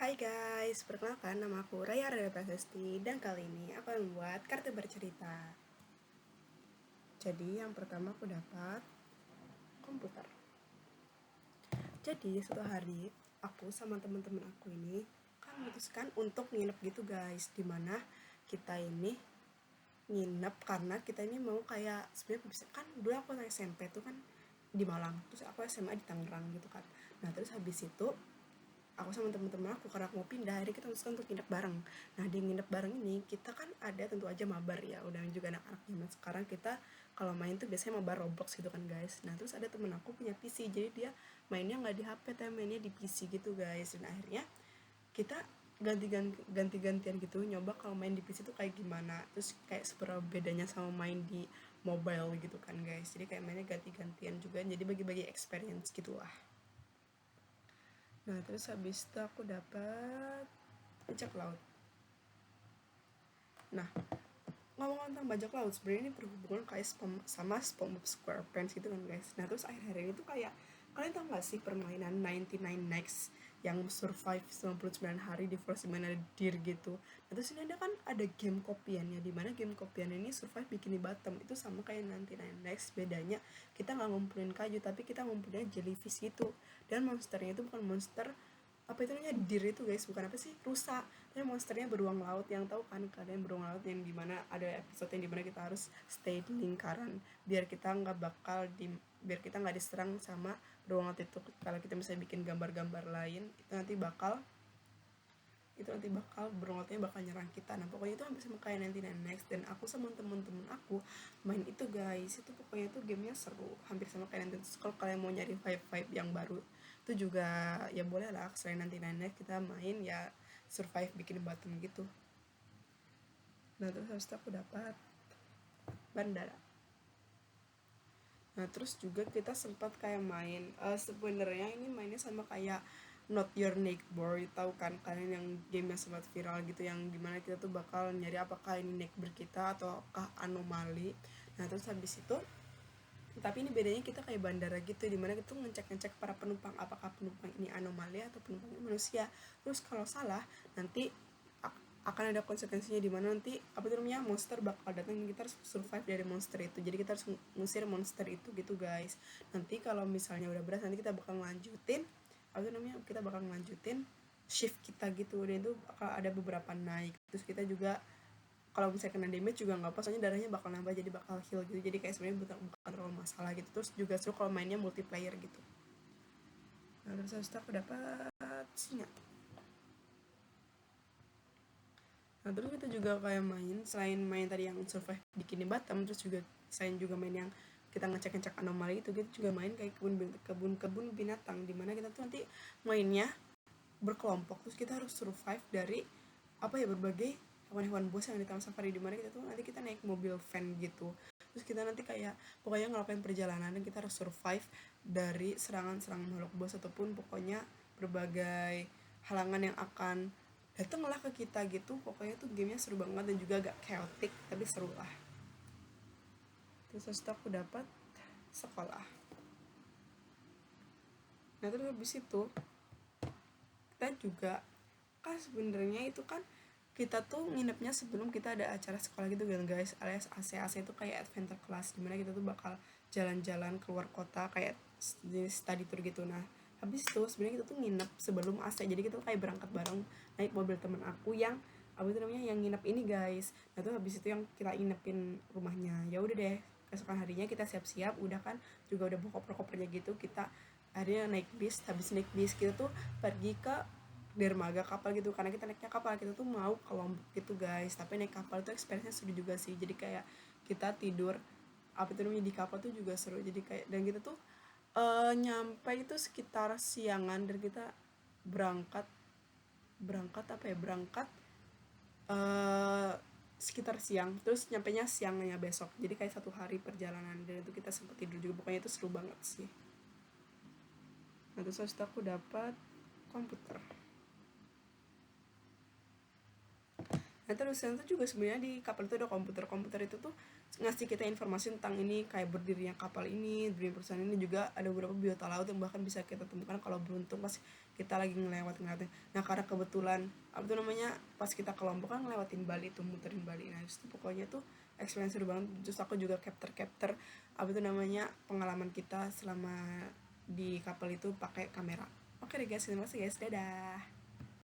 Hai guys, perkenalkan nama aku Raya Raya Prasasti dan kali ini aku akan membuat kartu bercerita. Jadi yang pertama aku dapat komputer. Jadi suatu hari aku sama teman-teman aku ini kan memutuskan untuk nginep gitu guys, dimana kita ini nginep karena kita ini mau kayak sebenarnya kan dulu aku SMP tuh kan di Malang, terus aku SMA di Tangerang gitu kan. Nah terus habis itu aku sama teman-teman aku karena aku mau pindah, akhirnya kita memutuskan untuk nginep bareng. Nah di nginep bareng ini kita kan ada tentu aja mabar ya, udah juga anak-anak zaman sekarang kita kalau main tuh biasanya mabar Roblox gitu kan guys. Nah terus ada temen aku punya PC, jadi dia mainnya nggak di HP tapi mainnya di PC gitu guys. Dan akhirnya kita ganti-gantian gitu nyoba kalau main di PC tuh kayak gimana, terus kayak seberapa bedanya sama main di mobile gitu kan guys. Jadi kayak mainnya ganti-gantian juga, jadi bagi-bagi experience gitulah. Nah terus habis itu aku dapat bajak laut. Nah ngomong tentang bajak laut, sebenarnya ini berhubungan kayak sama SpongeBob SquarePants gitu kan guys. Nah terus akhir-akhir ini tuh kayak kalian tau gak sih permainan 99 Nights yang survive 99 hari di forest dimana ada deer gitu. Nah terus ini ada kan ada game kopiannya, dimana game kopian ini survive bikini bottom. Itu sama kayak 99 Nights, bedanya kita nggak ngumpulin kayu tapi kita ngumpulin jellyfish gitu. Dan monsternya itu bukan monster apa itu namanya deer itu guys, bukan apa sih, rusa, tapi monsternya beruang laut. Yang tahu kan kalian beruang laut yang dimana ada episode yang dimana kita harus stay di lingkaran biar kita nggak diserang sama beruang laut itu. Kalau kita misalnya bikin gambar-gambar lain itu nanti bakal beruang lautnya bakal nyerang kita. Nah pokoknya itu hampir sama kayak nanti next, dan aku sama temen-temen aku main itu guys. Itu pokoknya tuh gamenya seru, hampir sama kayak nanti. Kalau kalian mau nyari vibe yang baru itu juga ya boleh lah, selain nanti next kita main ya survive bikin bottom gitu. Nah terus habis itu aku dapat bandara. Nah terus juga kita sempat kayak main sebenarnya ini mainnya sama kayak Not Your Neighbor, tahu kan kalian yang game yang sempat viral gitu, yang dimana kita tuh bakal nyari apakah ini neighbor kita ataukah anomali. Nah terus habis itu tapi ini bedanya kita kayak bandara gitu, dimana kita tuh ngecek para penumpang apakah penumpang ini anomali atau penumpang ini manusia. Terus kalau salah nanti akan ada konsekuensinya, dimana nanti apa itu namanya monster bakal datang dan kita harus survive dari monster itu. Jadi kita harus ngusir monster itu gitu guys. Nanti kalau misalnya udah berhasil, nanti kita bakal ngelanjutin shift kita gitu, dan itu bakal ada beberapa naik. Terus kita juga kalau misalnya kena damage juga nggak apa, soalnya darahnya bakal nambah jadi bakal heal gitu. Jadi kayak sebenarnya bukan terlalu masalah gitu. Terus juga seru kalau mainnya multiplayer gitu. Nah terus habis itu aku dapat singa. Nah terus kita juga kayak main, selain main tadi yang survive bikini bottom, terus juga selain juga main yang kita ngecek-ngecek anomali itu, kita juga main kayak kebun binatang, dimana kita tuh nanti mainnya berkelompok. Terus kita harus survive dari berbagai hewan-hewan buas yang di taman safari, dimana kita tuh nanti kita naik mobil van gitu. Terus kita nanti kayak pokoknya ngelakuin perjalanan dan kita harus survive dari serangan-serangan makhluk buas ataupun pokoknya berbagai halangan yang akan datanglah ke kita gitu. Pokoknya tuh gamenya seru banget dan juga agak chaotic tapi seru lah. Terus aku dapat sekolah. Nah terus habis itu kita juga kan sebenarnya itu kan kita tuh nginepnya sebelum kita ada acara sekolah gitu kan guys, alias AC itu kayak adventure class, dimana kita tuh bakal jalan-jalan keluar kota kayak study tour gitu. Nah habis itu sebenarnya kita tuh nginep sebelum AC, jadi kita tuh kayak berangkat bareng naik mobil temen aku yang yang nginep ini guys. Nah tuh habis itu yang kita nginepin rumahnya. Ya udah deh, keesokan harinya kita siap-siap, udah kan juga udah bawa koper-kopernya gitu. Kita akhirnya naik bis. Habis naik bis kita tuh pergi ke dermaga kapal gitu, karena kita naiknya kapal, kita tuh mau ke Lombok gitu guys. Tapi naik kapal itu experience seru juga sih, jadi kayak kita tidur di kapal tuh juga seru. Jadi kayak dan kita tuh nyampe itu sekitar siangan, dan kita berangkat sekitar siang, terus nyampenya siangnya besok. Jadi kayak 1 hari perjalanan, dan itu kita sempat tidur juga. Pokoknya itu seru banget sih. Nah terus aku dapat komputer. Nah terus dan itu juga sebenarnya di kapal itu ada komputer itu tuh ngasih kita informasi tentang ini, kayak berdirinya kapal ini, berdirinya perusahaan ini, juga ada beberapa biota laut yang bahkan bisa kita temukan kalau beruntung pas kita lagi ngelewatin. Nah karena kebetulan apa tuh namanya, pas kita ke Lombok kan ngelewatin Bali tuh, muterin Bali. Nah itu pokoknya tuh experience seru banget. Terus aku juga capture apa tuh namanya pengalaman kita selama di kapal itu pakai kamera. Oke deh guys, terima kasih guys, dadah.